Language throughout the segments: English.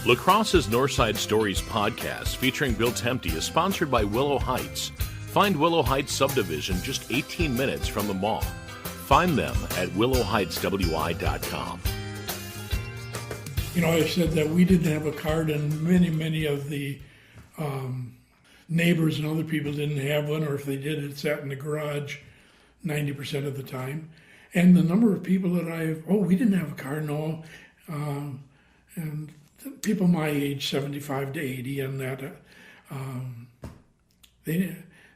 La Crosse's Northside Stories podcast featuring Bill Temte is sponsored by Willow Heights. Find Willow Heights subdivision just 18 minutes from the mall. Find them at willowheightswi.com. You know, I said that we didn't have a card, and many of the neighbors and other people didn't have one, or if they did, it sat in the garage 90% of the time. And the number of people that we didn't have a car, no. And people my age, 75 to 80, and that,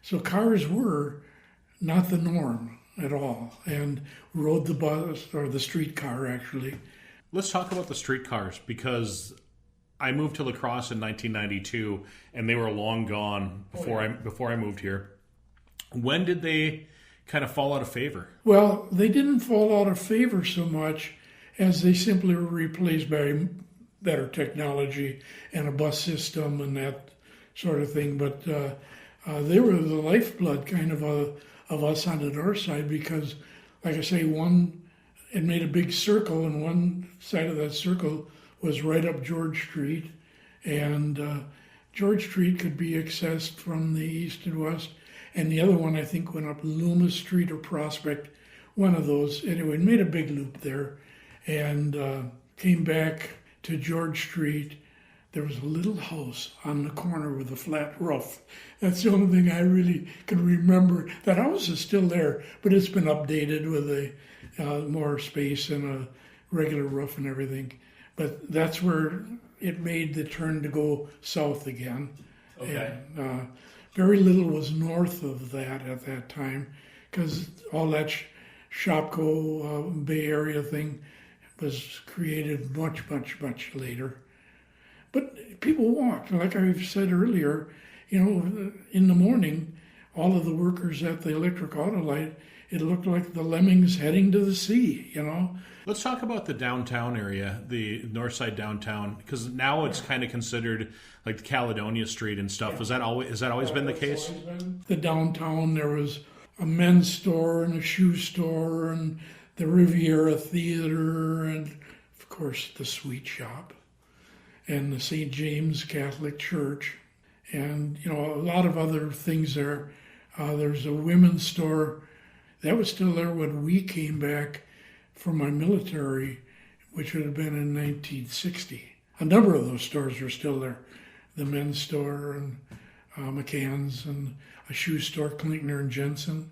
so cars were not the norm at all, and rode the bus, or the streetcar actually. Let's talk about the streetcars, because I moved to La Crosse in 1992, and they were long gone before I moved here. When did they kind of fall out of favor? Well, they didn't fall out of favor so much as they simply were replaced by better technology and a bus system and that sort of thing. But they were the lifeblood kind of us on the north side, because, like I say, it made a big circle, and one side of that circle was right up George Street, and George Street could be accessed from the east and west, and the other one I think went up Lumas Street or Prospect, one of those. Anyway, it made a big loop there, and came back to George Street. There was a little house on the corner with a flat roof. That's the only thing I really can remember. That house is still there, but it's been updated with a more space and a regular roof and everything. But that's where it made the turn to go south again. Okay. And very little was north of that at that time, because all that Shopko Bay Area thing was created much later. But people walked. Like I've said earlier, you know, in the morning, all of the workers at the electric auto light, it looked like the lemmings heading to the sea, you know. Let's talk about the downtown area, the north side downtown, because now it's kind of considered like the Caledonia Street and stuff. Has that always been the case? The downtown, there was a men's store and a shoe store and the Riviera Theater and, of course, the sweet shop and the St. James Catholic Church, and, you know, a lot of other things there. There's a women's store that was still there when we came back from my military, which would have been in 1960. A number of those stores are still there. The men's store and McCann's, and a shoe store, Klinkner and Jensen.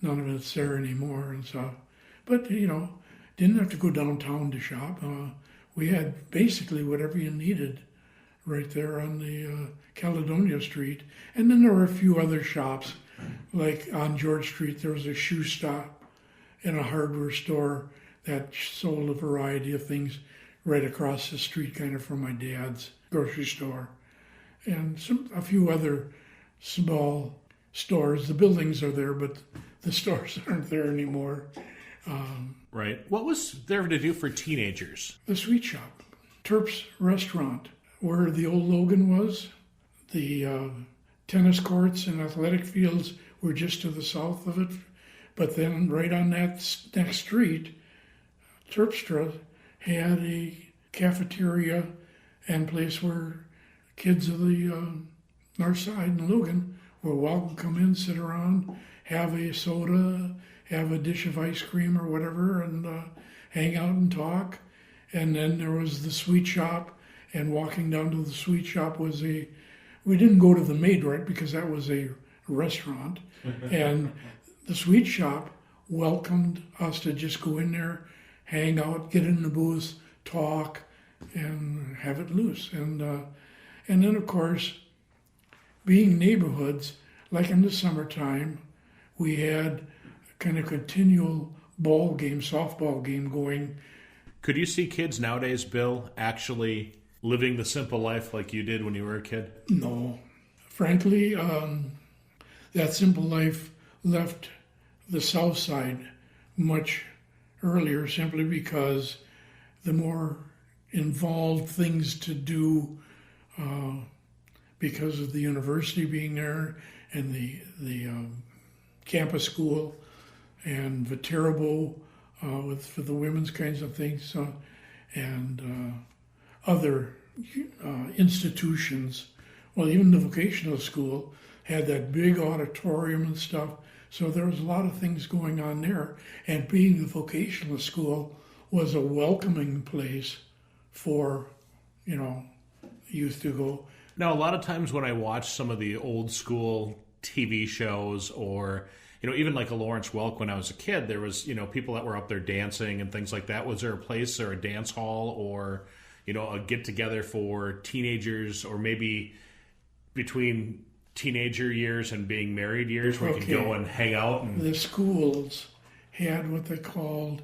None of it's there anymore and stuff. But, you know, didn't have to go downtown to shop. We had basically whatever you needed right there on the Caledonia Street. And then there were a few other shops, like on George Street, there was a shoe stop and a hardware store that sold a variety of things right across the street, kind of from my dad's grocery store. And a few other small stores. The buildings are there, but the stores aren't there anymore. Right. What was there to do for teenagers? The sweet shop, Terp's restaurant, where the old Logan was. The tennis courts and athletic fields were just to the south of it. But then right on that next street, Terpstra had a cafeteria and place where kids of the north side and Logan were welcome to come in, sit around, have a soda, have a dish of ice cream or whatever, and hang out and talk. And then there was the sweet shop, and walking down to the sweet shop was we didn't go to the Maid Right because that was a restaurant. And the sweet shop welcomed us to just go in there, hang out, get in the booth, talk, and have it loose. And then, of course, being neighborhoods, like in the summertime, we had kind of continual softball game going. Could you see kids nowadays, Bill, actually living the simple life like you did when you were a kid? No. Frankly, that simple life left the south side much earlier, simply because the more involved things to do, because of the university being there and the campus school and Viterbo for the women's kinds of things, and other institutions. Well, even the vocational school had that big auditorium and stuff. So there was a lot of things going on there. And being the vocational school was a welcoming place for, youth to go. Now, a lot of times when I watch some of the old school TV shows or, even like a Lawrence Welk when I was a kid, there was, people that were up there dancing and things like that. Was there a place or a dance hall or, a get-together for teenagers or maybe between teenager years and being married years where you could go and hang out? The schools had what they called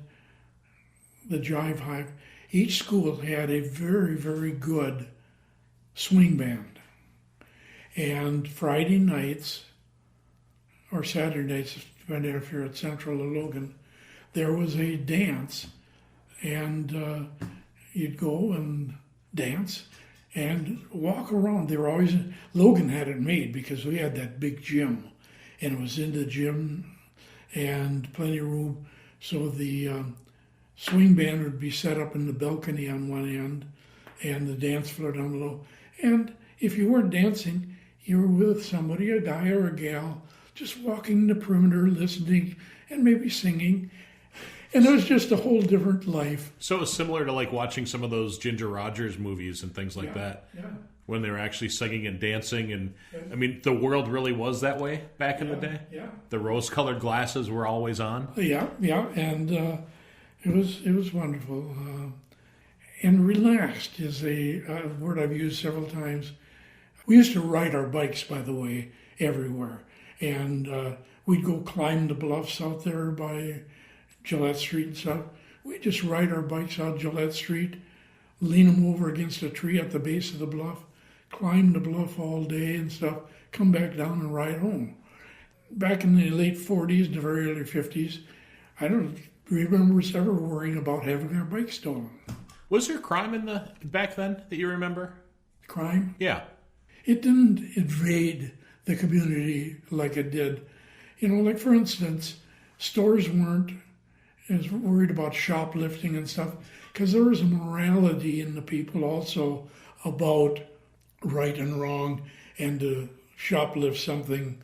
the Jive Hive. Each school had a very, very good swing band. And Friday nights, or Saturday nights, depending if you're at Central or Logan, there was a dance. And you'd go and dance and walk around. They were always, Logan had it made because we had that big gym. And it was in the gym and plenty of room. So the swing band would be set up in the balcony on one end and the dance floor down below. And if you weren't dancing, you were with somebody, a guy or a gal, just walking the perimeter, listening, and maybe singing. And it was just a whole different life. So it was similar to like watching some of those Ginger Rogers movies and things like that. Yeah. When they were actually singing and dancing. And I mean, the world really was that way back in the day. Yeah. The rose-colored glasses were always on. Yeah. And it was wonderful. And relaxed is a word I've used several times. We used to ride our bikes, by the way, everywhere. And we'd go climb the bluffs out there by Gillette Street and stuff. We'd just ride our bikes out Gillette Street, lean them over against a tree at the base of the bluff, climb the bluff all day and stuff, come back down and ride home. Back in the late 40s and the very early 50s, I don't remember us ever worrying about having our bikes stolen. Was there crime back then that you remember? Crime? Yeah. It didn't invade the community like it did. Like for instance, stores weren't as worried about shoplifting and stuff because there was a morality in the people also about right and wrong, and to shoplift something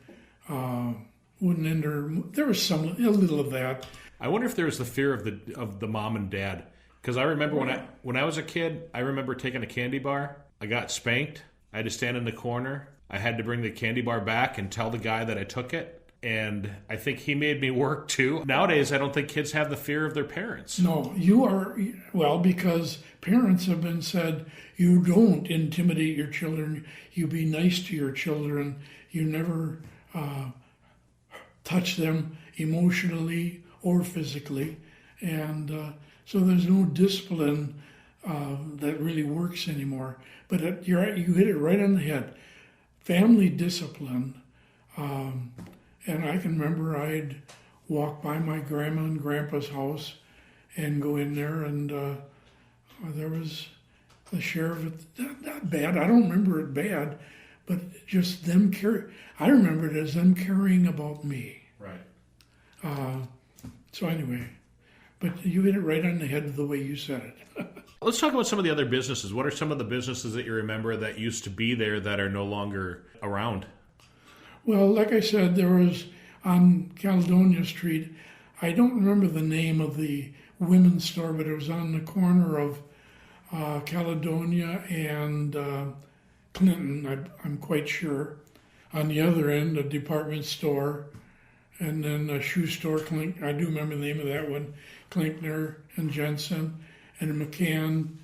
wouldn't enter. There was a little of that. I wonder if there was the fear of the mom and dad. Because I remember when I was a kid, I remember taking a candy bar. I got spanked. I had to stand in the corner. I had to bring the candy bar back and tell the guy that I took it. And I think he made me work too. Nowadays, I don't think kids have the fear of their parents. No, because parents have been said, you don't intimidate your children. You be nice to your children. You never touch them emotionally or physically. And so there's no discipline that really works anymore. But you hit it right on the head. Family discipline. And I can remember I'd walk by my grandma and grandpa's house and go in there, and there was the sheriff. Not bad. I don't remember it bad, but just them I remember it as them caring about me. Right. So anyway, but you hit it right on the head the way you said it. Let's talk about some of the other businesses. What are some of the businesses that you remember that used to be there that are no longer around? Well, like I said, there was on Caledonia Street, I don't remember the name of the women's store, but it was on the corner of Caledonia and Clinton, I'm quite sure. On the other end, a department store, and then a shoe store, I do remember the name of that one, Klinkner and Jensen, and a McCann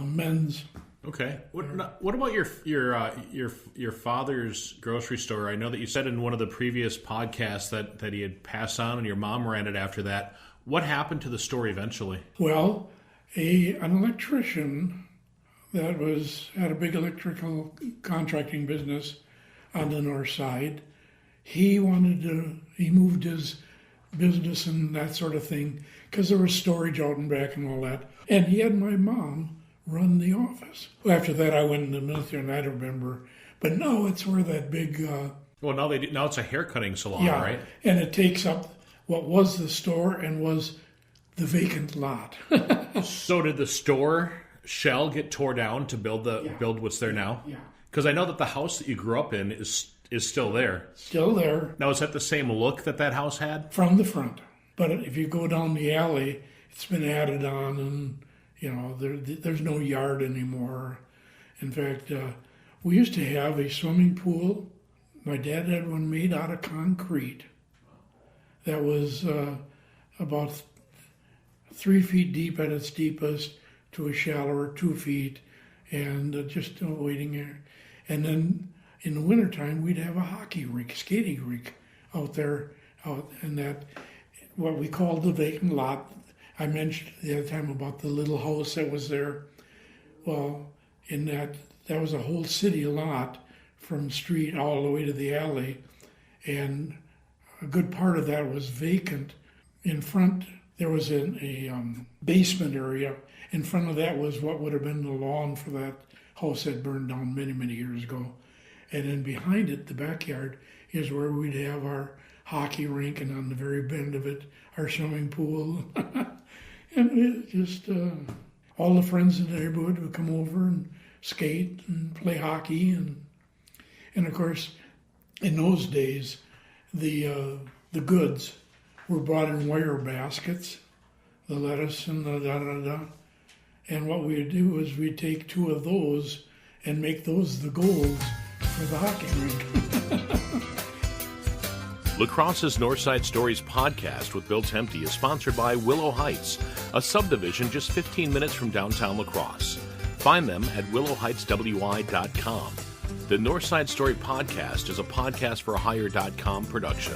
men's. Okay. What about your father's grocery store? I know that you said in one of the previous podcasts that he had passed on and your mom ran it after that. What happened to the store eventually? Well, an electrician that had a big electrical contracting business on the north side, he moved his business and that sort of thing because there was storage out and back and all that. And he had my mom run the office. Well, after that, I went in the military, and I don't remember. But now it's where that big... well, now it's a haircutting salon, right? And it takes up what was the store and was the vacant lot. So did the store shell get tore down to build build what's there now? Yeah. Because I know that the house that you grew up in is still there. Still there. Now, is that the same look that house had? From the front. But if you go down the alley, it's been added on, and, you know, there's no yard anymore. In fact, we used to have a swimming pool. My dad had one made out of concrete that was about 3 feet deep at its deepest to a shallower 2 feet, and just waiting there. And then in the wintertime, we'd have a hockey rink, skating rink out there, out in that, what we called the vacant lot. I mentioned the other time about the little house that was there. Well, in that was a whole city lot from the street all the way to the alley, and a good part of that was vacant. In front, there was a basement area. In front of that was what would have been the lawn for that house that burned down many, many years ago. And then behind it, the backyard, is where we'd have our hockey rink, and on the very end of it, our swimming pool. And it just, all the friends in the neighborhood would come over and skate and play hockey. And of course, in those days, the goods were brought in wire baskets, the lettuce and the da-da-da. And what we would do is we'd take 2 of those and make those the goals for the hockey rink. La Crosse's Northside Stories podcast with Bill Temte is sponsored by Willow Heights, a subdivision just 15 minutes from downtown La Crosse. Find them at willowheightswi.com. The Northside Story podcast is a podcast for hire.com production.